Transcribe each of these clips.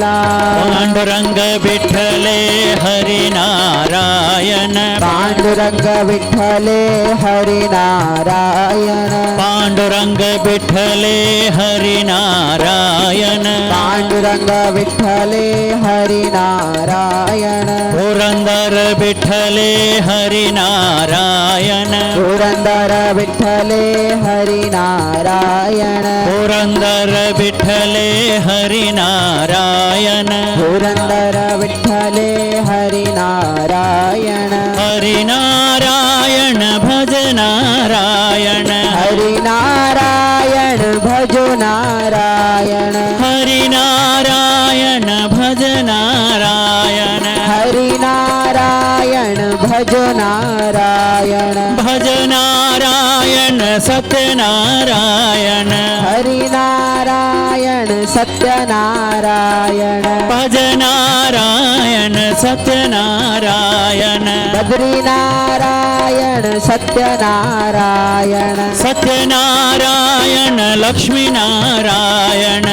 पांडुरंग विठ्ठले हरिनारायण पांडुरंग विठ्ठले हरिनारायण पांडुरंग विठ्ठले हरिनारायण पांडुरंग विठ्ठले हरिनारायण पुरंदर विठ्ठले हरिनारायण पुरंदर विठ्ठले हरिनारायण पुरंदर विठ्ठले हरिनारायण पुरंदर विठ्ठले हरिनारायण हरिनारायण भज नारायण हरिनारायण भजो नारायण हरिनारायण भज नारायण हरिनारायण भजो नारायण भज नारायण सत्यनारायण हरिनारायण सत्यनारायण भज नारायण सत्यनारायण बद्रीनारायण सत्यनारायण सत्यनारायण लक्ष्मीनारायण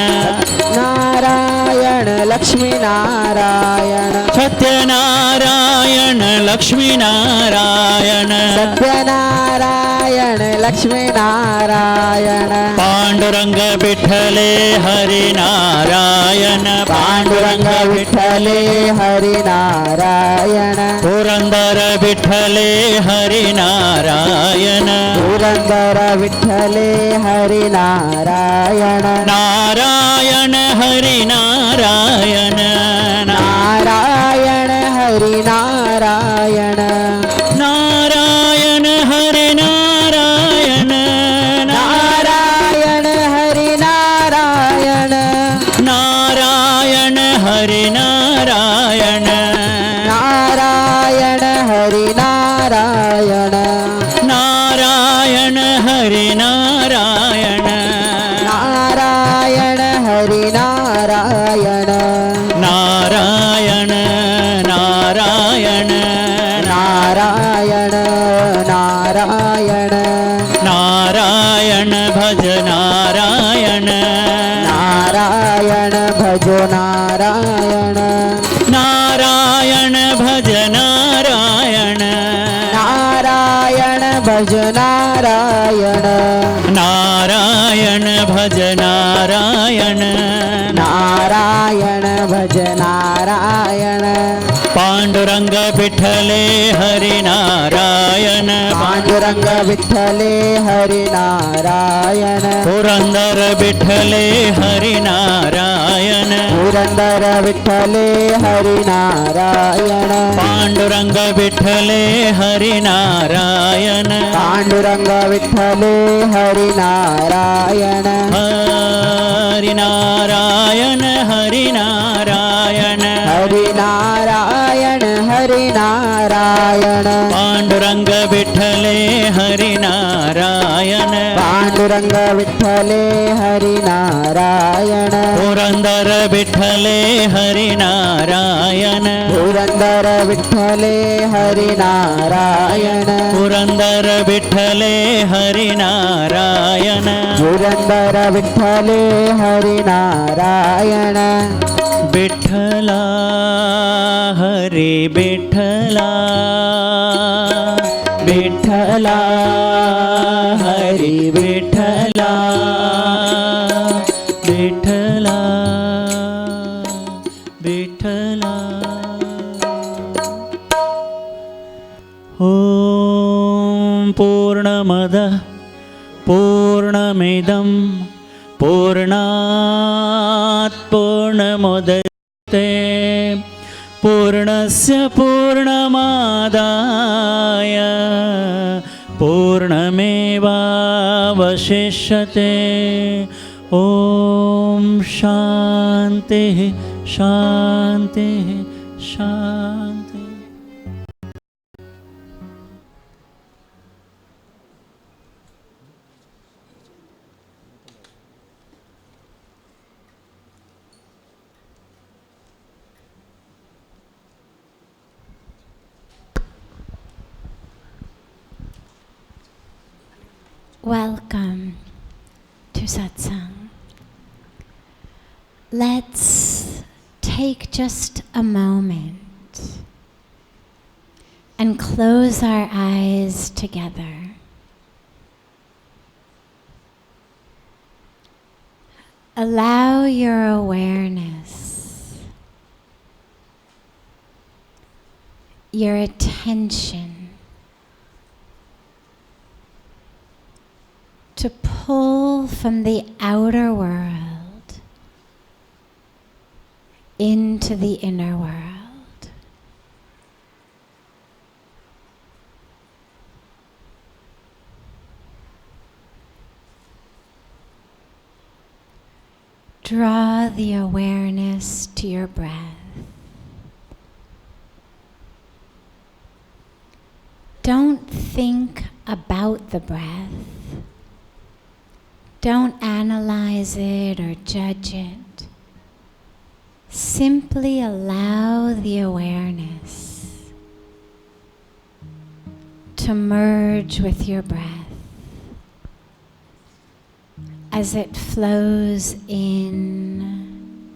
नारायण लक्ष्मीनारायण सत्यनारायण लक्ष्मीनारायण सत्यनारायण लक्ष्मीनारायण पांडुरंग विठ्ठले हरिनारायण पांडुरंग विठ्ठले हरिनारायण पुरंदर विठ्ठले हरिनारायण पुरंदर विठ्ठले हरिनारायण नारायण हरिनारायण नारायण हरिनारायण नारायण हरिनारायण नारायण हरिनारायण नारायण हरिनारायण नारायण हरिनारायण नारायण हरिनारायण नारायण हरिनारायण नारायण नारायण नारायण नारायण नारायण भज नारायण नारायण भजो नारायण नारायण भज नारायण नारायण भज नारायण नारायण भज नारायण नारायण भज नारायण पांडुरंग विठ्ठले हरिनारायण पांडुरंग विठ्ठले हरिनारायण पुरंदर विठ्ठले हरिनारायण पुरंदर विठ्ठले हरिनारायण पांडुरंग विठ्ठले हरिनारायण पांडुरंग विठ्ठले हरिनारायण हरिनारायण हरिनारायण हरिनारायण हरिनारायण पांडुरंग विठ्ठले हरिनारायण पांडुरंग विठ्ठले हरिनारायण पुरंदर विठ्ठले हरिनारायण पुरंदर विठ्ठले हरिनारायण पुरंदर विठ्ठले हरिनारायण पुरंदर विठ्ठले हरिनारायण विठ्ठला हरी विठ्ठला विठ्ठला हरी विठ्ठला विठ्ठला विठ्ठला ॐ पूर्णमदः पूर्णमिदं पूर्णात् पूर्णमुदच्यते पूर्णस्य पूर्णमादाय पूर्णमेवावशिष्यते ॐ शान्तिः शान्तिः शान्तिः। Welcome to Satsang. Let's just a moment and close our eyes together. Allow your awareness, your attention to pull from the outer world into the inner world. Draw the awareness to your breath. Don't think about the breath. Don't analyze it or judge it. Simply allow the awareness to merge with your breath as it flows in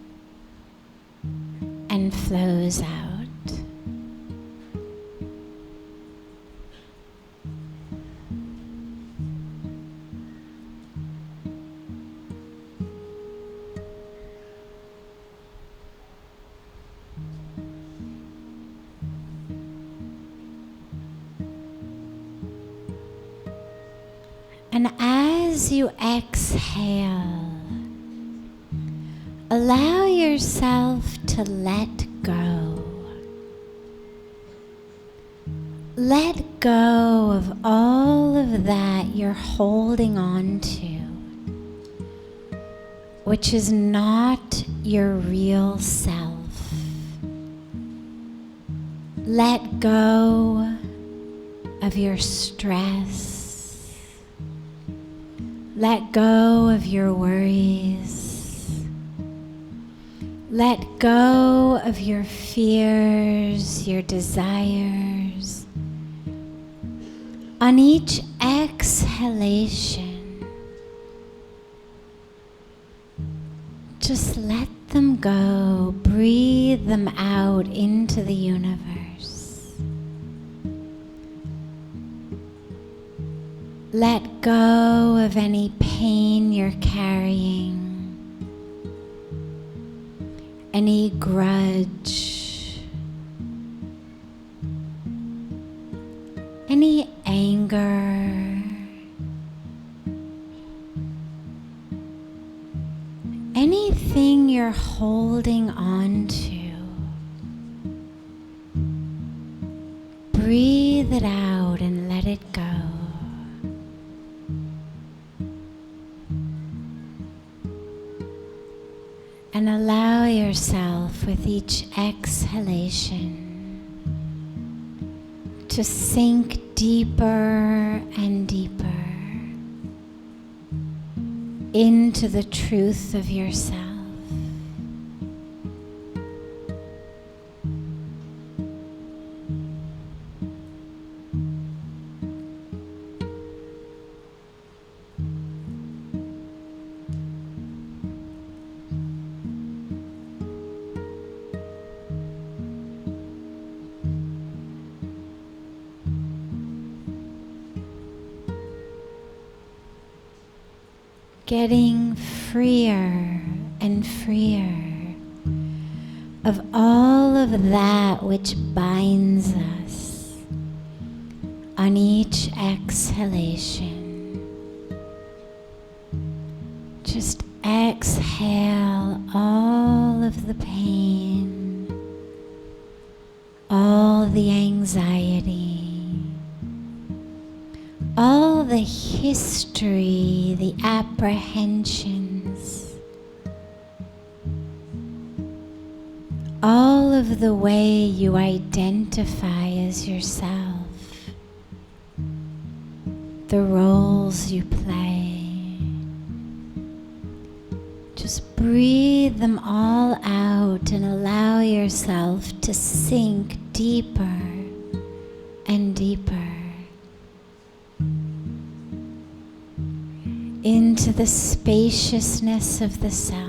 and flows out. And as you exhale, allow yourself to let go. Let go of all of that you're holding on to, which is not your real self. Let go of your stress. Let go of your worries. Let go of your fears, your desires. On each exhalation, just let them go. Breathe them out into the universe. Let go of any pain you're carrying, any grudge, any anger, anything you're holding on to. Breathe it out and let it go. And allow yourself with each exhalation to sink deeper and deeper into the truth of yourself. Getting freer and freer of all of that which binds us on each exhalation. Just exhale all of the pain, all the anxiety, all the history, the apprehensions, all of the way you identify as yourself, the roles you play. Just breathe them all out and allow yourself to sink deeper and deeper into the spaciousness of the self.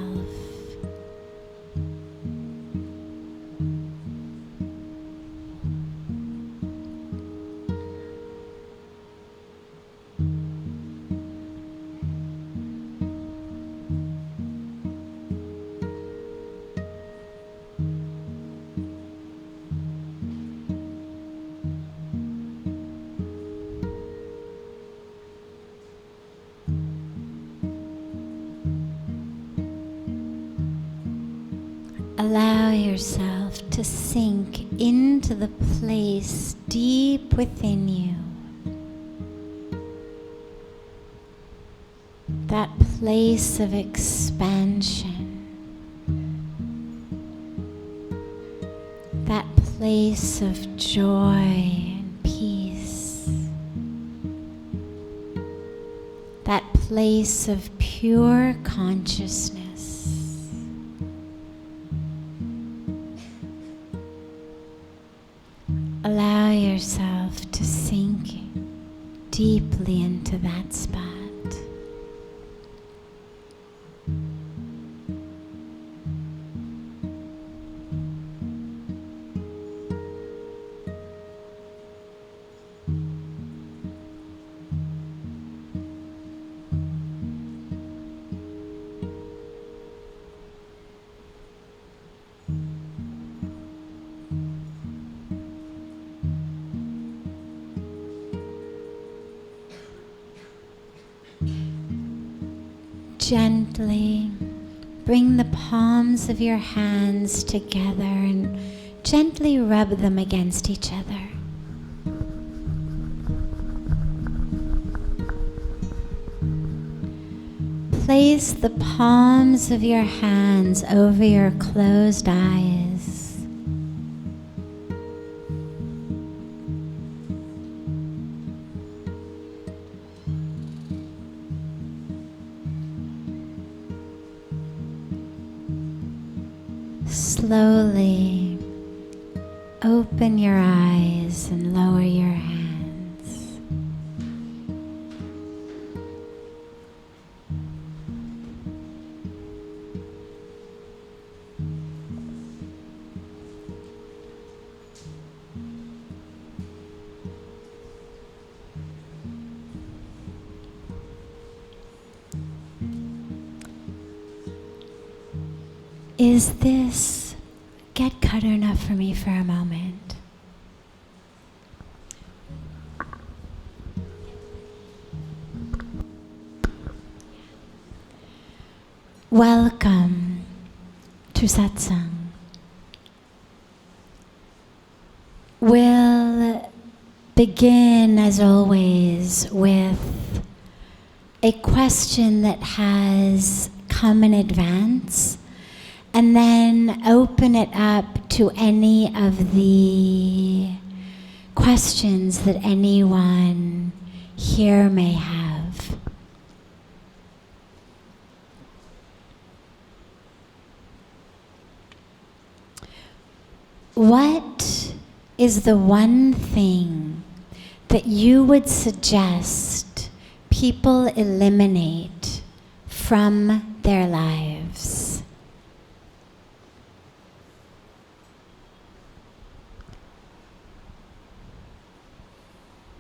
Allow yourself to sink into the place deep within you. That place of expansion. That place of joy and peace. That place of pure consciousness. Allow yourself to sink deeply into that spot. Gently bring the palms of your hands together and gently rub them against each other. Place the palms of your hands over your closed eyes. Slowly open your eyes and lower your hands. Is this, get Karuna for me for a moment. Welcome to Satsang. We'll begin, as always, with a question that has come in advance, and then open it up to any of the questions that anyone here may have. What is the one thing that you would suggest people eliminate from their lives?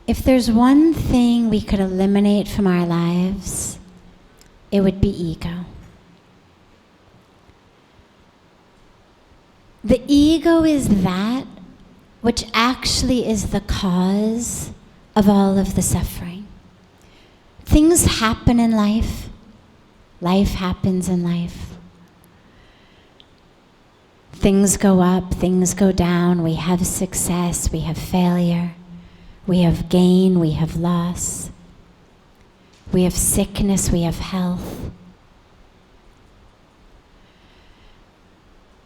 If there's one thing we could eliminate from our lives, it would be ego. The ego is that which actually is the cause of all of the suffering. Things happen in life. Life happens in life. Things go up, things go down. We have success, we have failure. We have gain, we have loss. We have sickness, we have health.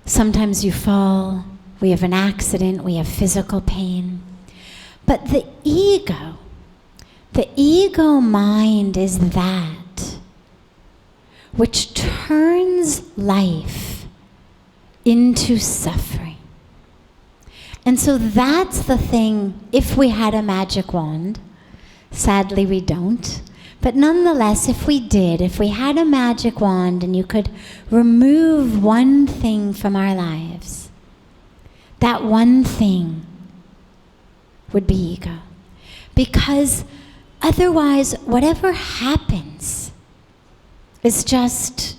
Sometimes you fall, we have an accident, we have physical pain. But the ego mind is that which turns life into suffering. And so that's the thing, if we had a magic wand, sadly we don't, but nonetheless, if we did, if we had a magic wand and you could remove one thing from our lives, that one thing would be ego. Because otherwise, whatever happens is just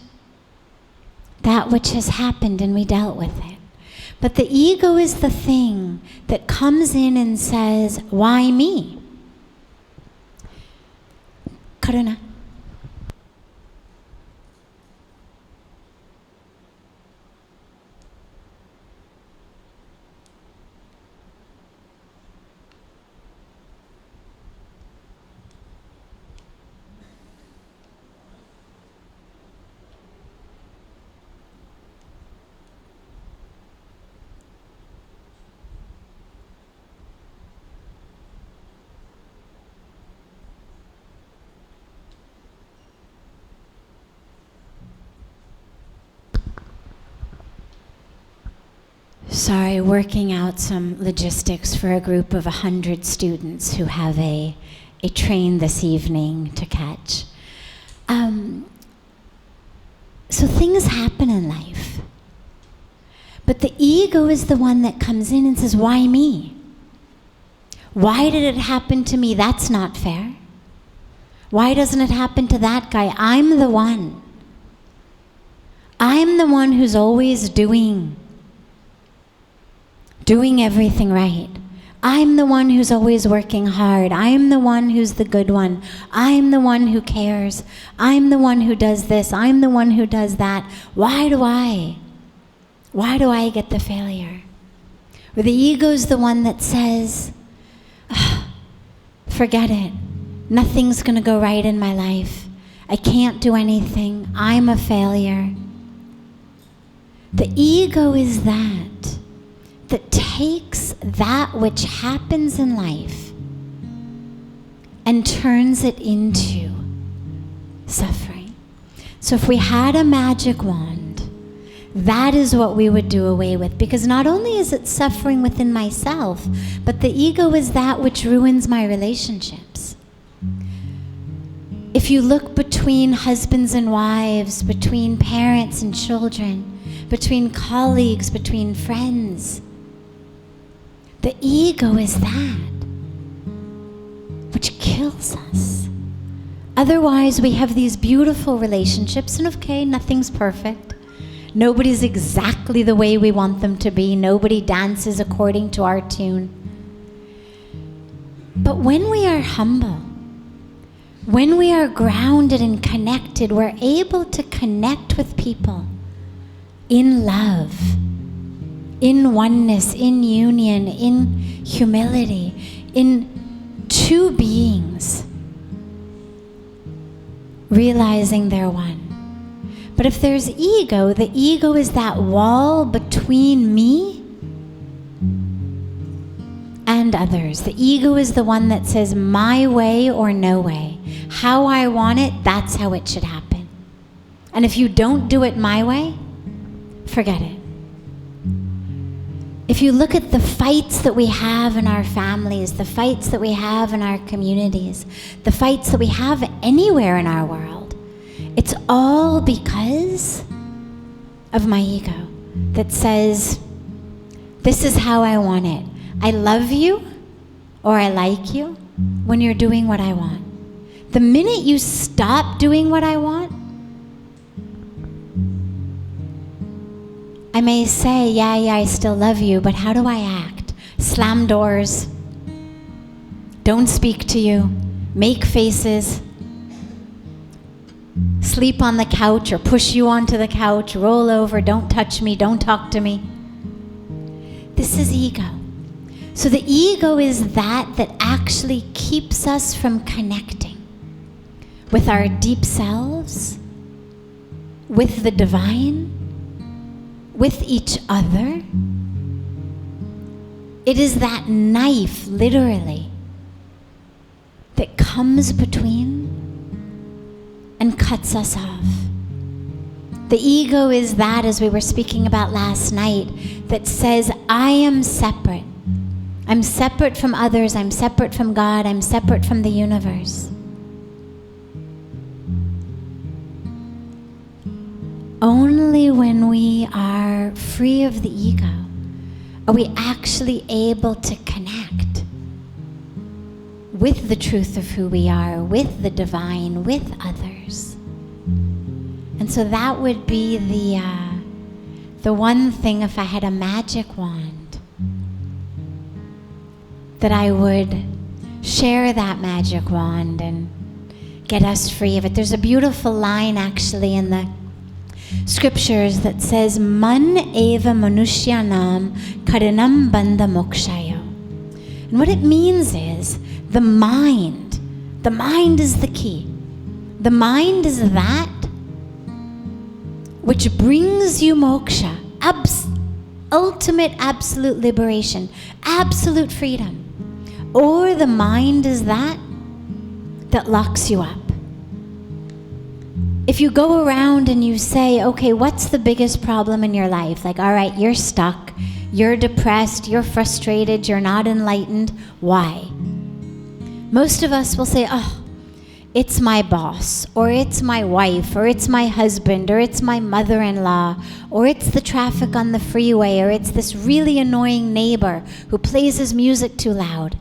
that which has happened and we dealt with it. But the ego is the thing that comes in and says, why me? Karuna. working out some logistics for a group of 100 students who have a train this evening to catch. So things happen in life. But the ego is the one that comes in and says, why me? Why did it happen to me? That's not fair. Why doesn't it happen to that guy? I'm the one. I'm the one who's always doing everything right. I'm the one who's always working hard. I'm the one who's the good one. I'm the one who cares. I'm the one who does this. I'm the one who does that. Why do I get the failure? Or the ego's the one that says, forget it. Nothing's going to go right in my life. I can't do anything. I'm a failure. The ego is that takes that which happens in life and turns it into suffering. So if we had a magic wand, that is what we would do away with, because not only is it suffering within myself, but the ego is that which ruins my relationships. If you look between husbands and wives, between parents and children, between colleagues, between friends, the ego is that which kills us. Otherwise, we have these beautiful relationships, and okay, nothing's perfect. Nobody's exactly the way we want them to be. Nobody dances according to our tune. But when we are humble, when we are grounded and connected, we're able to connect with people in love, in oneness, in union, in humility, in two beings, realizing they're one. But if there's ego, the ego is that wall between me and others. The ego is the one that says my way or no way. How I want it, that's how it should happen. And if you don't do it my way, forget it. If you look at the fights that we have in our families, the fights that we have in our communities, the fights that we have anywhere in our world, it's all because of my ego that says, this is how I want it. I love you or I like you when you're doing what I want. The minute you stop doing what I want, I may say, yeah, I still love you, but how do I act? Slam doors, don't speak to you, make faces, sleep on the couch or push you onto the couch, roll over, don't touch me, don't talk to me. This is ego. So the ego is that actually keeps us from connecting with our deep selves, with the divine, with each other. It is that knife, literally, that comes between and cuts us off. The ego is that, as we were speaking about last night, that says, I am separate. I'm separate from others. I'm separate from God. I'm separate from the universe. Only when we are free of the ego are we actually able to connect with the truth of who we are, with the divine, with others. And so that would be the one thing, if I had a magic wand, that I would share that magic wand and get us free of it. There's a beautiful line actually in the scriptures that says, Man eva manushyanam karinam bandha mokshayo. And what it means is the mind is the key. The mind is that which brings you moksha, ultimate absolute liberation, absolute freedom. Or the mind is that locks you up. If you go around and you say, okay, what's the biggest problem in your life? Like, all right, you're stuck. you're depressed, you're frustrated, you're not enlightened. Why? Most of us will say, oh, it's my boss, or it's my wife, or it's my husband, or it's my mother-in-law, or it's the traffic on the freeway, or it's this really annoying neighbor who plays his music too loud.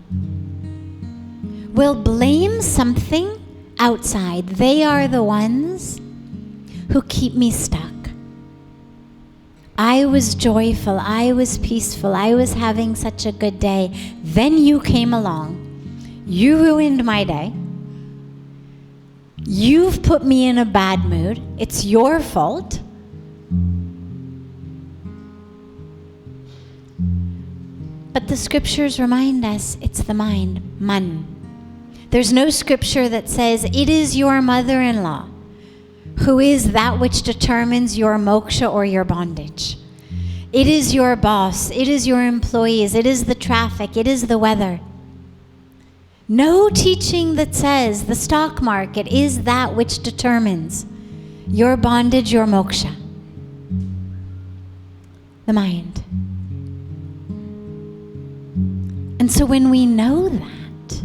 We'll blame something outside. They are the ones who keep me stuck. I was joyful, I was peaceful, I was having such a good day. Then you came along. You ruined my day. You've put me in a bad mood. It's your fault. But the scriptures remind us it's the mind, man. There's no scripture that says it is your mother-in-law who is that which determines your moksha or your bondage. It is your boss, it is your employees, it is the traffic, it is the weather. No teaching that says the stock market is that which determines your bondage, your moksha. The mind. And so when we know that,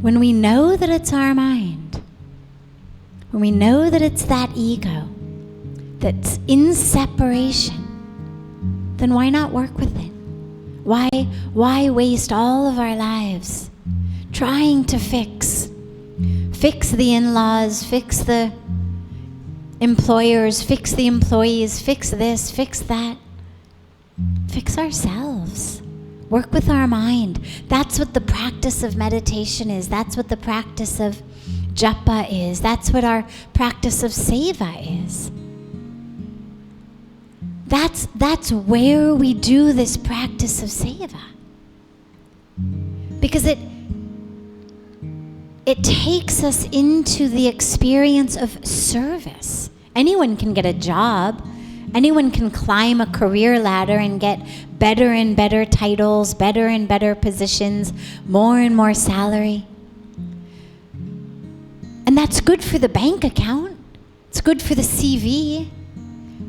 when we know that it's our mind, when we know that it's that ego that's in separation, then why not work with it? Why waste all of our lives trying to fix the in-laws, fix the employers, fix the employees, fix this, fix that? Fix ourselves. Work with our mind. That's what the practice of meditation is. That's what the practice of japa is. That's what our practice of seva is. That's where we do this practice of seva. Because it takes us into the experience of service. Anyone can get a job. Anyone can climb a career ladder and get better and better titles, better and better positions, more and more salary. And that's good for the bank account. It's good for the CV.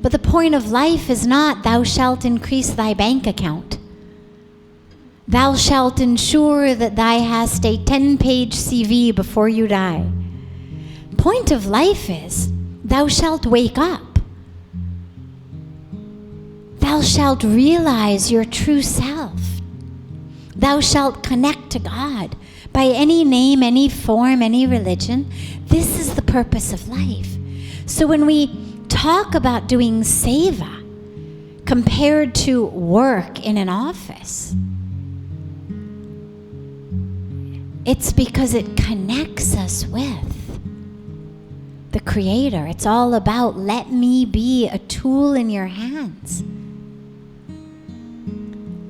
But the point of life is not thou shalt increase thy bank account. Thou shalt ensure that thou hast a 10-page CV before you die. Point of life is thou shalt wake up. Thou shalt realize your true self. Thou shalt connect to God by any name, any form, any religion. This is the purpose of life. So when we talk about doing seva compared to work in an office, it's because it connects us with the Creator. It's all about let me be a tool in your hands.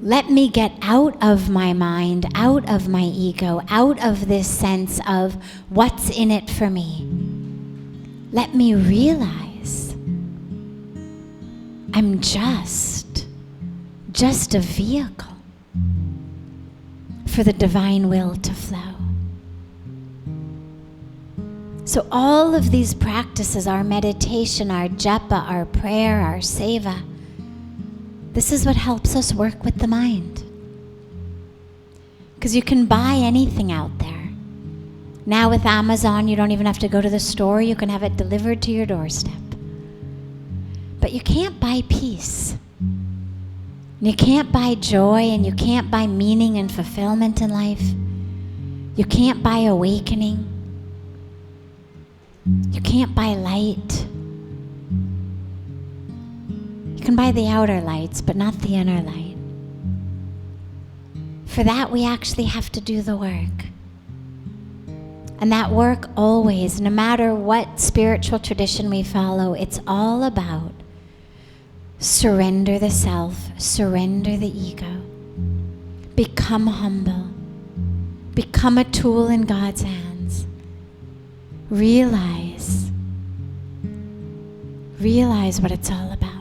Let me get out of my mind, out of my ego, out of this sense of what's in it for me. Let me realize I'm just a vehicle for the divine will to flow. So all of these practices, our meditation, our japa, our prayer, our seva, this is what helps us work with the mind. Because you can buy anything out there. Now with Amazon, you don't even have to go to the store. You can have it delivered to your doorstep. But you can't buy peace. You can't buy joy, and you can't buy meaning and fulfillment in life. You can't buy awakening. You can't buy light. You can buy the outer lights, but not the inner light. For that, we actually have to do the work. And that work always, no matter what spiritual tradition we follow, it's all about surrender the self, surrender the ego, become humble, become a tool in God's hands, realize what it's all about.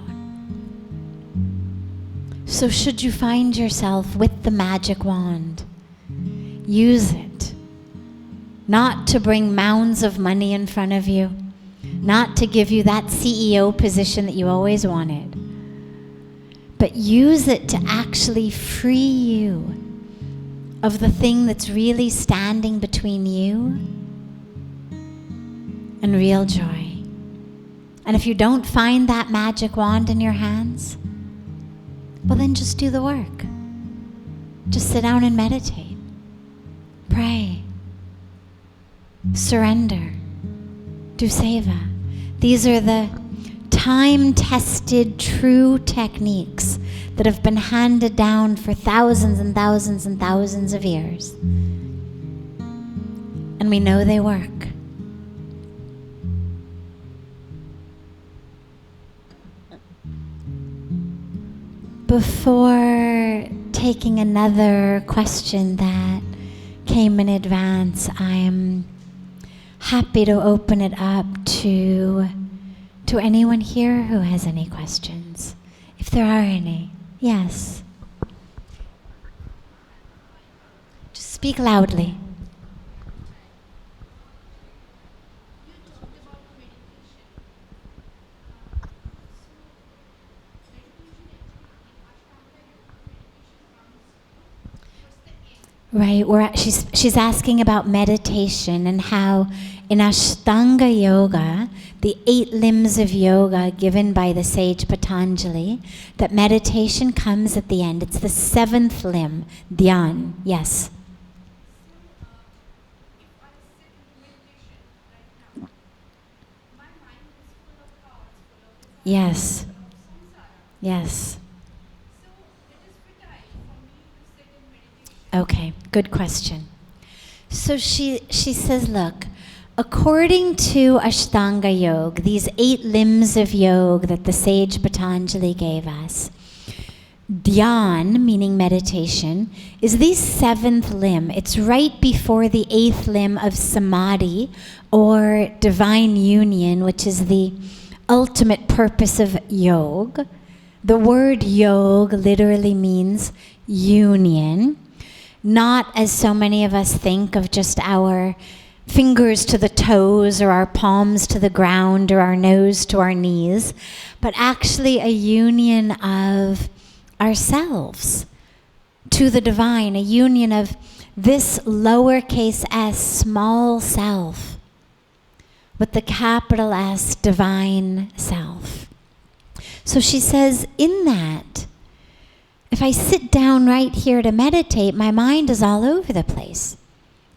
So should you find yourself with the magic wand, use it. Not to bring mounds of money in front of you, not to give you that CEO position that you always wanted, but use it to actually free you of the thing that's really standing between you and real joy. And if you don't find that magic wand in your hands, well, then just do the work. Just sit down and meditate. Pray. Surrender. Do seva. These are the time-tested, true techniques that have been handed down for thousands and thousands and thousands of years. And we know they work. Before taking another question that came in advance, I'm happy to open it up to anyone here who has any questions, if there are any. Yes. Just speak loudly. Right, she's asking about meditation and how in Ashtanga Yoga, the 8 limbs of yoga given by the sage Patanjali, that meditation comes at the end. It's the 7th limb, dhyan. Yes. Yes. Yes. Okay, good question. So she says, look, according to Ashtanga Yoga, these 8 limbs of yoga that the sage Patanjali gave us, dhyan, meaning meditation, is the 7th limb. It's right before the 8th limb of samadhi, or divine union, which is the ultimate purpose of yoga. The word yoga literally means union. Not as so many of us think of just our fingers to the toes or our palms to the ground or our nose to our knees, but actually a union of ourselves to the divine, a union of this lowercase s, small self, with the capital S, divine self. So she says, in that, if I sit down right here to meditate, my mind is all over the place.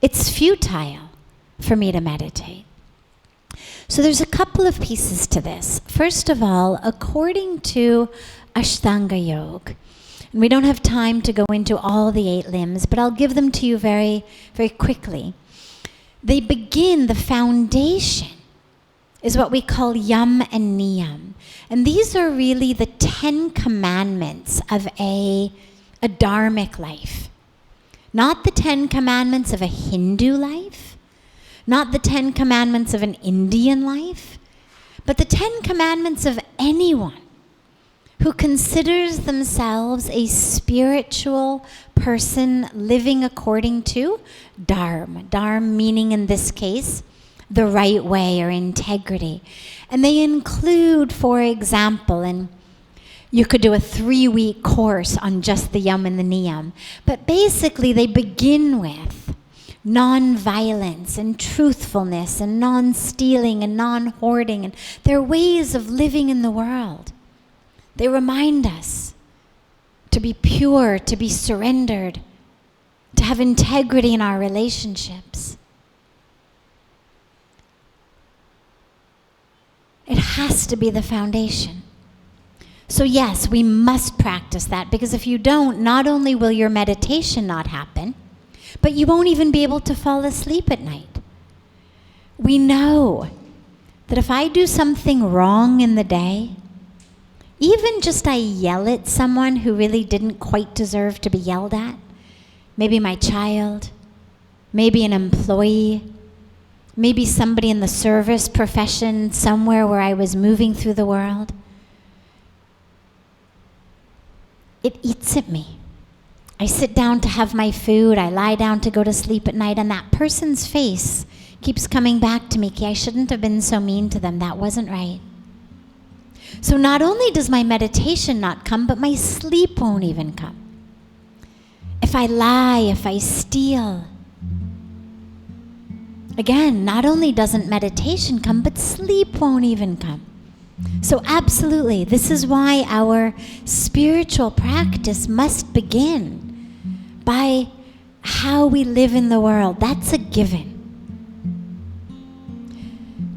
It's futile for me to meditate. So there's a couple of pieces to this. First of all, according to Ashtanga Yoga, and we don't have time to go into all the 8 limbs, but I'll give them to you very, very quickly. They begin, the foundation is what we call yam and niyam. And these are really the 10 commandments of a dharmic life. Not the 10 commandments of a Hindu life, not the 10 commandments of an Indian life, but the 10 commandments of anyone who considers themselves a spiritual person living according to dharma. Dharma meaning in this case, the right way or integrity. And they include, for example, and you could do a 3-week course on just the yam and the niyam, but basically they begin with non-violence and truthfulness and non-stealing and non-hoarding, and their ways of living in the world. They remind us to be pure, to be surrendered, to have integrity in our relationships. It has to be the foundation. So yes, we must practice that, because if you don't, not only will your meditation not happen, but you won't even be able to fall asleep at night. We know that if I do something wrong in the day, even just I yell at someone who really didn't quite deserve to be yelled at, maybe my child, maybe an employee, maybe somebody in the service profession somewhere where I was moving through the world, it eats at me. I sit down to have my food, I lie down to go to sleep at night, and that person's face keeps coming back to me. I shouldn't have been so mean to them. That wasn't right. So not only does my meditation not come, but my sleep won't even come. If I lie, if I steal, again, not only doesn't meditation come, but sleep won't even come. So absolutely, this is why our spiritual practice must begin by how we live in the world. That's a given.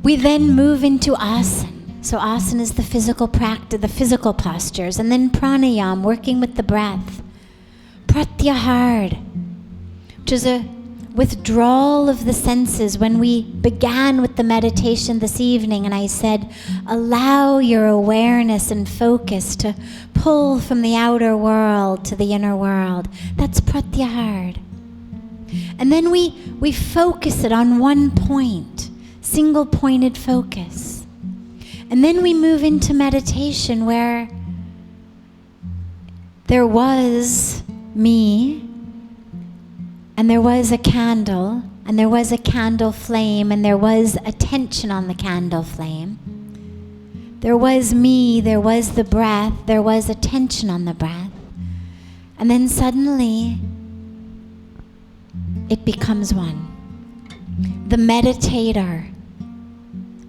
We then move into asana. So asana is the physical practice, the physical postures, and then pranayam, working with the breath. Pratyahar, which is a withdrawal of the senses. When we began with the meditation this evening, and I said, allow your awareness and focus to pull from the outer world to the inner world. That's pratyahar. And then we focus it on one point, single pointed focus. And then we move into meditation where there was me, and there was a candle, and there was a candle flame, and there was attention on the candle flame. There was me, there was the breath, there was attention on the breath. And then suddenly, it becomes one. The meditator,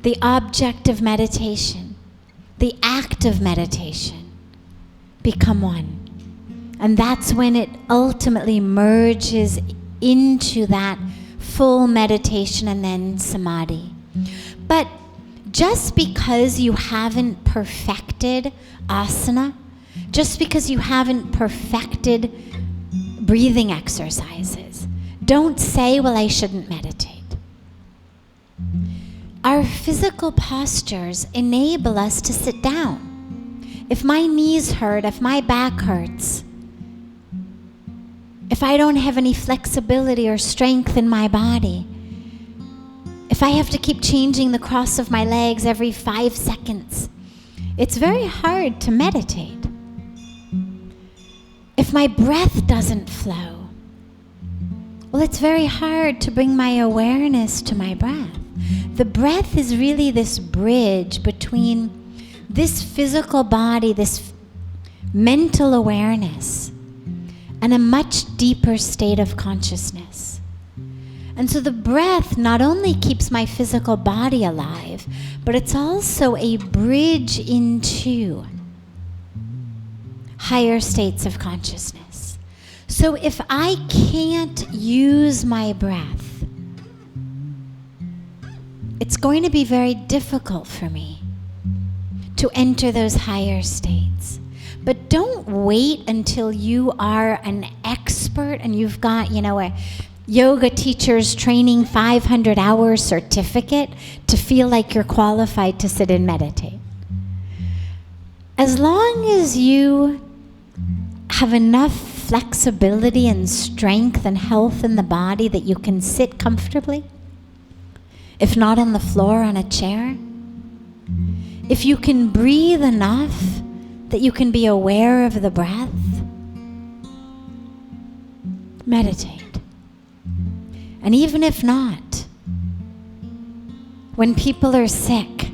the object of meditation, the act of meditation, become one. And that's when it ultimately merges into that full meditation and then samadhi. But just because you haven't perfected asana, just because you haven't perfected breathing exercises, don't say, well, I shouldn't meditate. Our physical postures enable us to sit down. If my knees hurt, if my back hurts, if I don't have any flexibility or strength in my body, if I have to keep changing the cross of my legs every 5 seconds, it's very hard to meditate. If my breath doesn't flow, well, it's very hard to bring my awareness to my breath. The breath is really this bridge between this physical body, this mental awareness, and a much deeper state of consciousness. And so the breath not only keeps my physical body alive, but it's also a bridge into higher states of consciousness. So if I can't use my breath, it's going to be very difficult for me to enter those higher states. But don't wait until you are an expert and you've got, a yoga teacher's training 500-hour certificate to feel like you're qualified to sit and meditate. As long as you have enough flexibility and strength and health in the body that you can sit comfortably, if not on the floor, on a chair, if you can breathe enough that you can be aware of the breath, meditate. And even if not, when people are sick,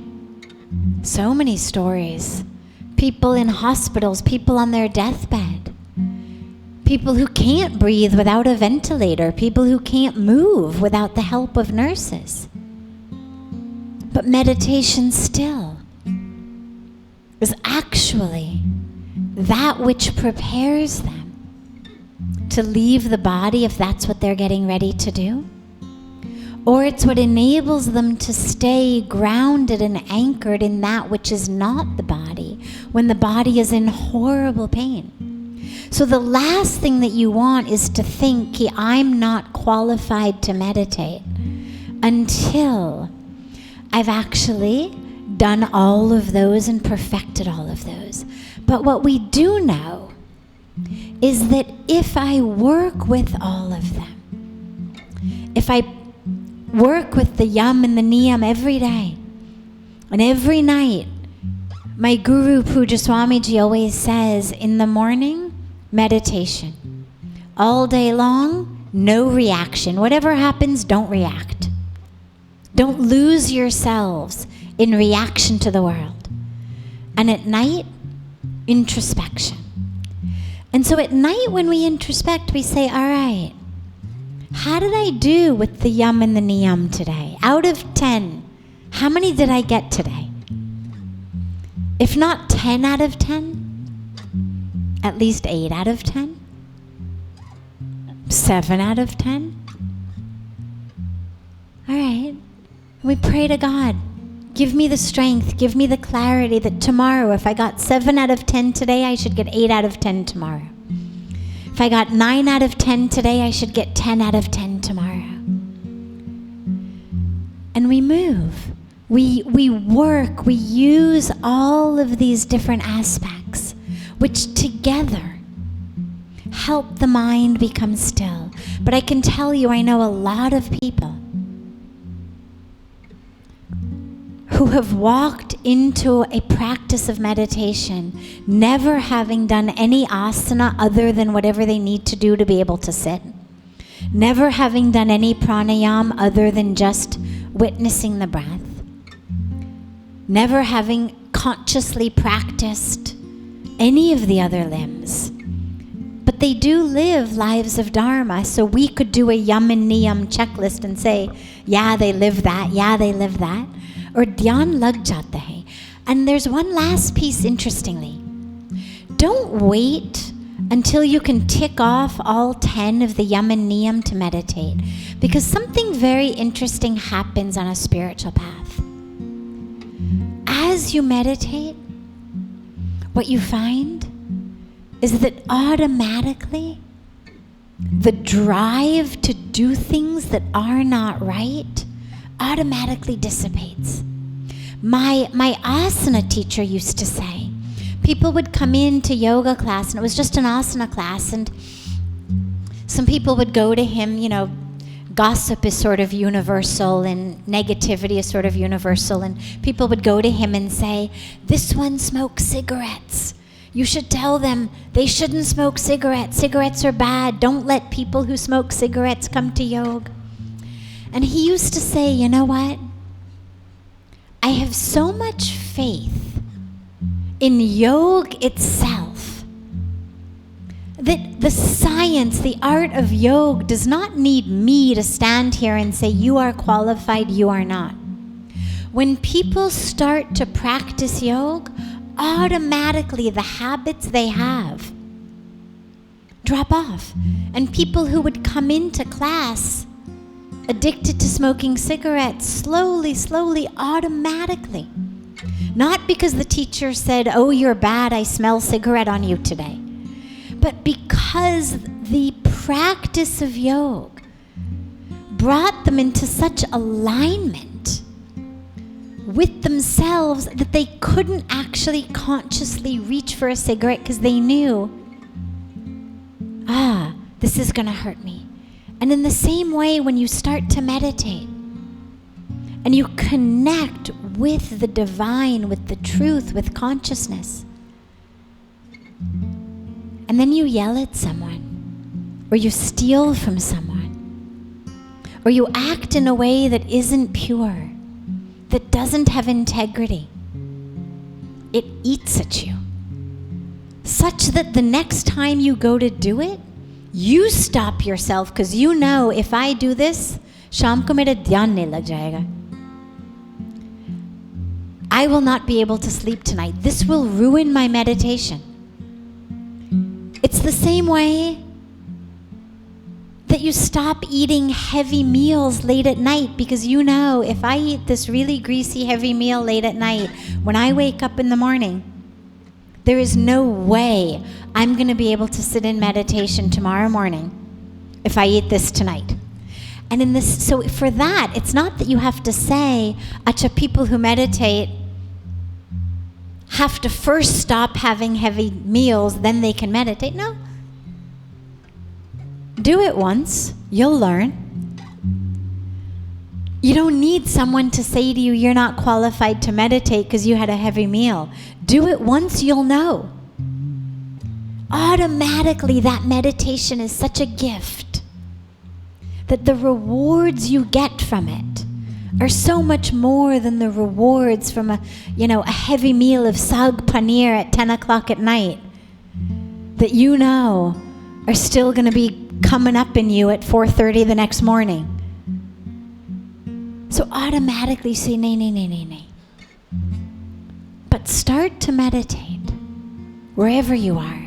so many stories, people in hospitals, people on their deathbed, people who can't breathe without a ventilator, people who can't move without the help of nurses. But meditation still is actually that which prepares them to leave the body if that's what they're getting ready to do. Or it's what enables them to stay grounded and anchored in that which is not the body when the body is in horrible pain. So the last thing that you want is to think, I'm not qualified to meditate until I've actually done all of those and perfected all of those. But what we do know is that if I work with all of them, if I work with the yam and the niyam every day, and every night, my guru Pujya Swamiji always says, in the morning, meditation. All day long, no reaction. Whatever happens, don't react. Don't lose yourselves in reaction to the world. And at night, introspection. And so at night when we introspect, we say, all right, how did I do with the yum and the niyam today? Out of 10, how many did I get today? If not 10 out of 10, at least 8 out of 10, 7 out of 10. All right, we pray to God, give me the strength, give me the clarity that tomorrow, if I got 7 out of 10 today, I should get 8 out of 10 tomorrow. If I got 9 out of 10 today, I should get 10 out of 10 tomorrow. And we move. We work, we use all of these different aspects, which together help the mind become still. But I can tell you, I know a lot of people who have walked into a practice of meditation never having done any asana other than whatever they need to do to be able to sit, never having done any pranayama other than just witnessing the breath, never having consciously practiced any of the other limbs. But they do live lives of dharma, so we could do a yam and niyam checklist and say, yeah, they live that, yeah, they live that. Or dhyan lag jata hai. And there's one last piece, interestingly. Don't wait until you can tick off all 10 of the yam and niyam to meditate, because something very interesting happens on a spiritual path. As you meditate, what you find is that automatically the drive to do things that are not right automatically dissipates. My asana teacher used to say, people would come into yoga class, and it was just an asana class, and some people would go to him, you know, gossip is sort of universal and negativity is sort of universal, and people would go to him and say, this one smokes cigarettes. You should tell them they shouldn't smoke cigarettes. Cigarettes are bad. Don't let people who smoke cigarettes come to yoga. And he used to say, you know what? I have so much faith in yoga itself that the science, the art of yoga does not need me to stand here and say, you are qualified, you are not. When people start to practice yoga, automatically the habits they have drop off. And people who would come into class addicted to smoking cigarettes, slowly, automatically. Not because the teacher said, oh, you're bad, I smell cigarette on you today. But because the practice of yoga brought them into such alignment with themselves that they couldn't actually consciously reach for a cigarette because they knew, this is going to hurt me. And in the same way, when you start to meditate and you connect with the divine, with the truth, with consciousness, and then you yell at someone, or you steal from someone, or you act in a way that isn't pure, that doesn't have integrity, it eats at you, such that the next time you go to do it, you stop yourself, because you know, if I do this, shaam ko mera dhyan nahi lag jayega. I will not be able to sleep tonight. This will ruin my meditation. It's the same way that you stop eating heavy meals late at night, because you know, if I eat this really greasy heavy meal late at night, when I wake up in the morning, there is no way I'm going to be able to sit in meditation tomorrow morning if I eat this tonight. And in this, so for that, it's not that you have to say, acha, people who meditate have to first stop having heavy meals, then they can meditate. No. Do it once, you'll learn. You don't need someone to say to you, you're not qualified to meditate because you had a heavy meal. Do it once, you'll know. Automatically, that meditation is such a gift that the rewards you get from it are so much more than the rewards from a heavy meal of sag paneer at 10 o'clock at night that are still going to be coming up in you at 4:30 the next morning. So automatically say, nay, nay, nay, nay, nay. But start to meditate wherever you are.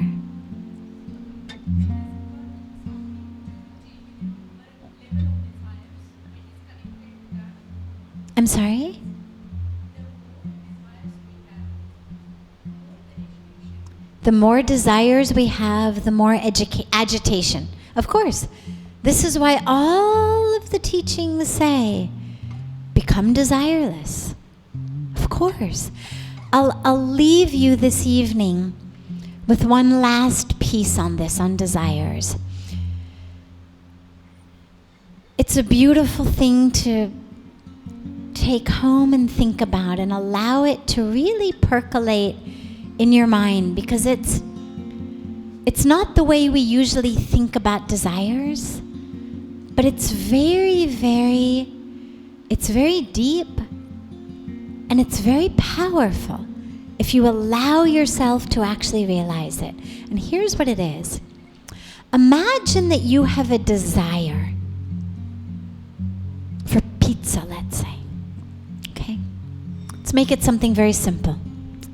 I'm sorry? The more desires we have, the more agitation. Of course. This is why all of the teachings say, become desireless. Of course. I'll leave you this evening with one last piece on this, on desires. It's a beautiful thing to take home and think about and allow it to really percolate in your mind, because it's not the way we usually think about desires, but it's very, very, it's very deep and it's very powerful if you allow yourself to actually realize it. And here's what it is. Imagine that you have a desire for pizza, let's say. Okay? Let's make it something very simple.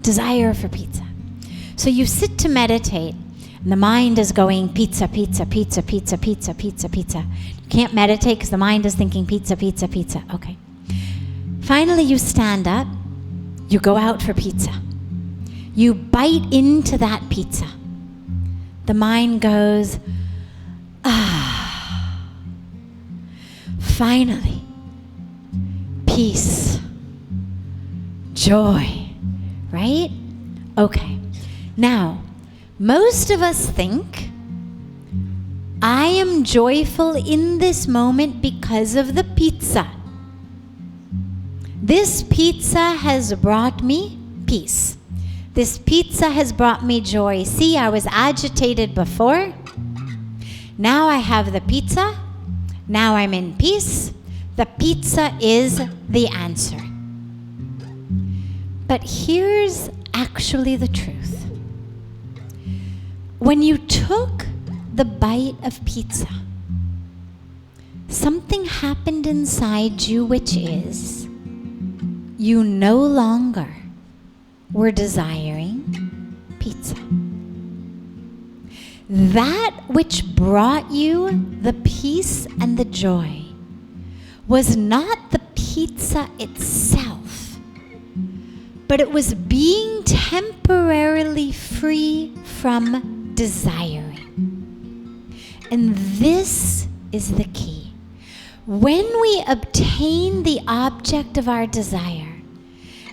Desire for pizza. So you sit to meditate, and the mind is going pizza, pizza, pizza, pizza, pizza, pizza, pizza. You can't meditate because the mind is thinking pizza, pizza, pizza. Okay. Finally, you stand up. You go out for pizza. You bite into that pizza. The mind goes, ah. Finally, peace, joy. Right? Okay. Now, most of us think, I am joyful in this moment because of the pizza. This pizza has brought me peace. This pizza has brought me joy. See, I was agitated before. Now I have the pizza. Now I'm in peace. The pizza is the answer. But here's actually the truth. When you took the bite of pizza, something happened inside you, which is you no longer were desiring pizza. That which brought you the peace and the joy was not the pizza itself, but it was being temporarily free from desiring. And this is the key. When we obtain the object of our desire,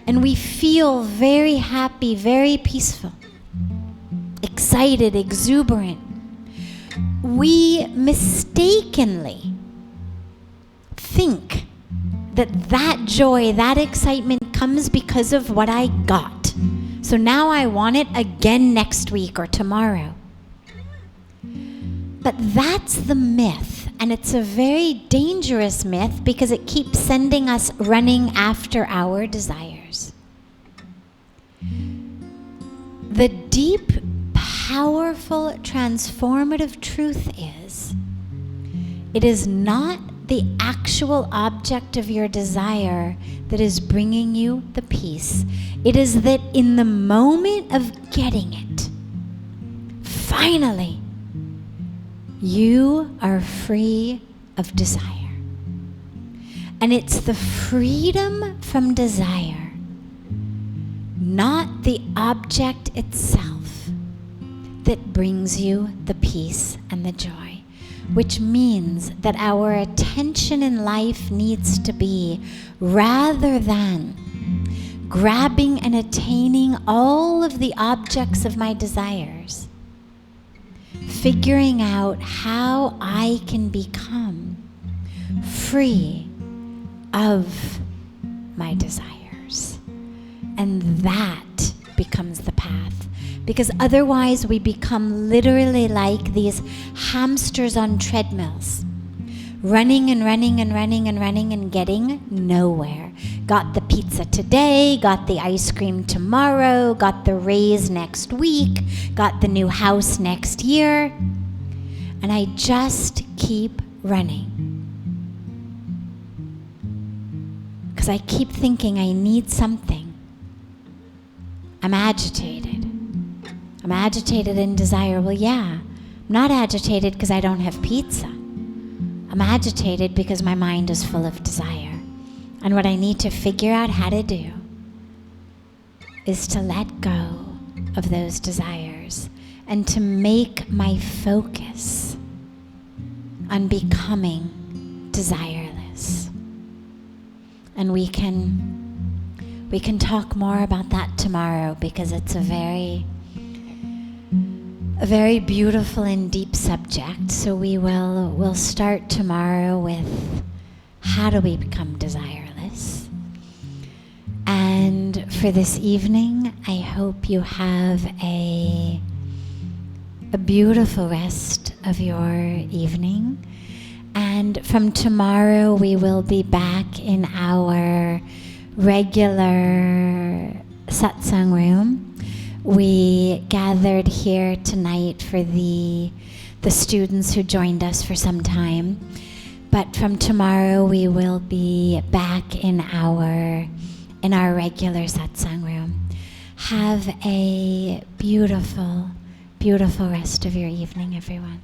and we feel very happy, very peaceful, excited, exuberant, we mistakenly think that joy, that excitement comes because of what I got. So now I want it again next week or tomorrow. But that's the myth, and it's a very dangerous myth because it keeps sending us running after our desires. The deep, powerful, transformative truth is, it is not the actual object of your desire that is bringing you the peace. It is that in the moment of getting it, finally, you are free of desire. And it's the freedom from desire, not the object itself, that brings you the peace and the joy. Which means that our attention in life needs to be, rather than grabbing and attaining all of the objects of my desires, figuring out how I can become free of my desires. And that becomes the path. Because otherwise we become literally like these hamsters on treadmills, running and running and running and running and getting nowhere. Got the pizza today, got the ice cream tomorrow, got the raise next week, got the new house next year, and I just keep running. Because I keep thinking I need something. I'm agitated. I'm agitated and desire. Well, yeah, I'm not agitated because I don't have pizza. I'm agitated because my mind is full of desire. And what I need to figure out how to do is to let go of those desires and to make my focus on becoming desireless. And we can talk more about that tomorrow, because it's a very beautiful and deep subject. So we'll start tomorrow with how do we become desireless. And for this evening, I hope you have a beautiful rest of your evening. And from tomorrow, we will be back in our regular satsang room. We gathered here tonight for the students who joined us for some time. But from tomorrow, we will be back in our regular satsang room. Have a beautiful, beautiful rest of your evening, everyone.